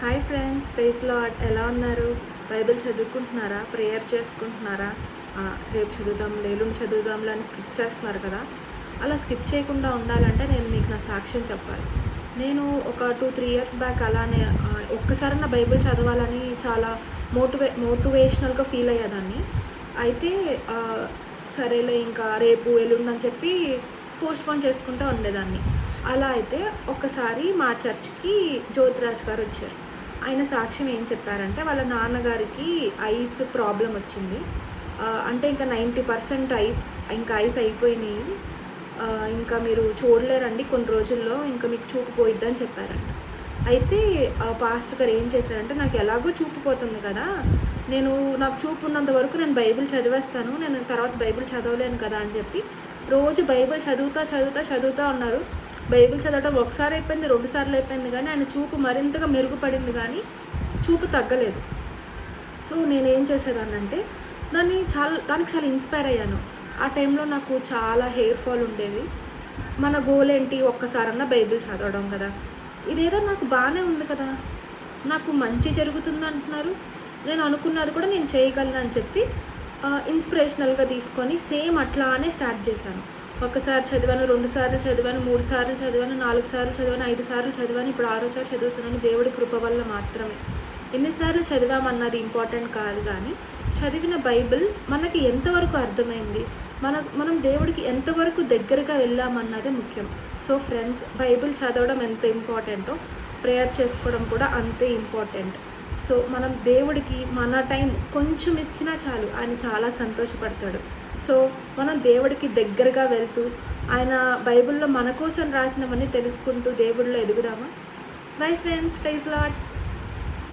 Hi friends, praise lord. ఎలా ఉన్నారు? Bible చదువుకుంటున్నారా? Prayer చేసుకుంటున్నారా? రేపు చదువుదాం, ఎల్లుండి చదువుదాంలే అని స్కిప్ చేస్తున్నారు కదా. అలా స్కిప్ చేయకుండా ఉండాలంటే నేను మీకు నా సాక్ష్యం చెప్పాలి. నేను ఒక 2-3 ఇయర్స్ బ్యాక్ అలానే ఒక్కసారన్నా బైబిల్ చదవాలని చాలా మోటివేషనల్గా ఫీల్ అయ్యేదాన్ని. అయితే సరేలే ఇంకా రేపు ఎల్లుండి అని చెప్పి పోస్ట్‌పోన్ చేసుకుంటూ ఉండేదాన్ని. అలా అయితే ఒక్కసారి మా చర్చ్‌కి జ్యోతిరాజ్ గారు వచ్చారు. ఆయన సాక్ష్యం ఏం చెప్పారంటే వాళ్ళ నాన్నగారికి ఐస్ ప్రాబ్లం వచ్చింది. అంటే ఇంకా 90% ఐస్ అయిపోయినాయి. ఇంకా మీరు చూడలేరండి కొన్ని రోజుల్లో, ఇంకా మీకు చూపు పోయిద్దని చెప్పారంట. అయితే పాస్టర్ గారు ఏం చేశారంటే, నాకు ఎలాగో చూపు పోతుంది కదా, నాకు చూపు ఉన్నంత వరకు నేను బైబిల్ చదివేస్తాను, నేను తర్వాత బైబిల్ చదవలేను కదా అని చెప్పి రోజు బైబిల్ చదువుతా ఉన్నారు. బైబిల్ చదవడం ఒకసారి అయిపోయింది, 2 సార్లు అయిపోయింది, కానీ ఆయన చూపు మరింతగా మెరుగుపడింది, కానీ చూపు తగ్గలేదు. సో నేనేం చేసేదాన్నంటే దానికి చాలా ఇన్స్పైర్ అయ్యాను. ఆ టైంలో నాకు చాలా హెయిర్ ఫాల్ ఉండేది. మన గోల్ ఏంటి? ఒక్కసారన్నా బైబిల్ చదవడం కదా. ఇదేదో నాకు బాగానే ఉంది కదా, నాకు మంచి జరుగుతుంది అంటున్నారు, నేను అనుకున్నది కూడా నేను చేయగలను అని చెప్పి ఇన్స్పిరేషనల్గా తీసుకొని సేమ్ అట్లానే స్టార్ట్ చేశాను. ఒక్కసారి చదివాను, 2 సార్లు చదివాను, 3 సార్లు చదివాను, 4 సార్లు చదివాను, 5 సార్లు చదివాను, ఇప్పుడు 6సారి చదువుతున్నాను. దేవుడి కృప వల్ల మాత్రమే. ఎన్నిసార్లు చదివామన్నది ఇంపార్టెంట్ కాదు, కానీ చదివిన బైబిల్ మనకి ఎంతవరకు అర్థమైంది, మనం దేవుడికి ఎంతవరకు దగ్గరగా వెళ్ళామన్నదే ముఖ్యం. సో ఫ్రెండ్స్, బైబిల్ చదవడం ఎంత ఇంపార్టెంటో ప్రేయర్ చేసుకోవడం కూడా అంతే ఇంపార్టెంట్. సో మనం దేవుడికి మన టైం కొంచెం ఇచ్చినా చాలు, ఆయన చాలా సంతోషపడతాడు. సో మనం దేవుడికి దగ్గరగా వెళ్తూ ఆయన బైబిల్లో మన కోసం రాసినవన్నీ తెలుసుకుంటూ దేవుడిలో ఎదుగుదామా? Bye friends, praise lord.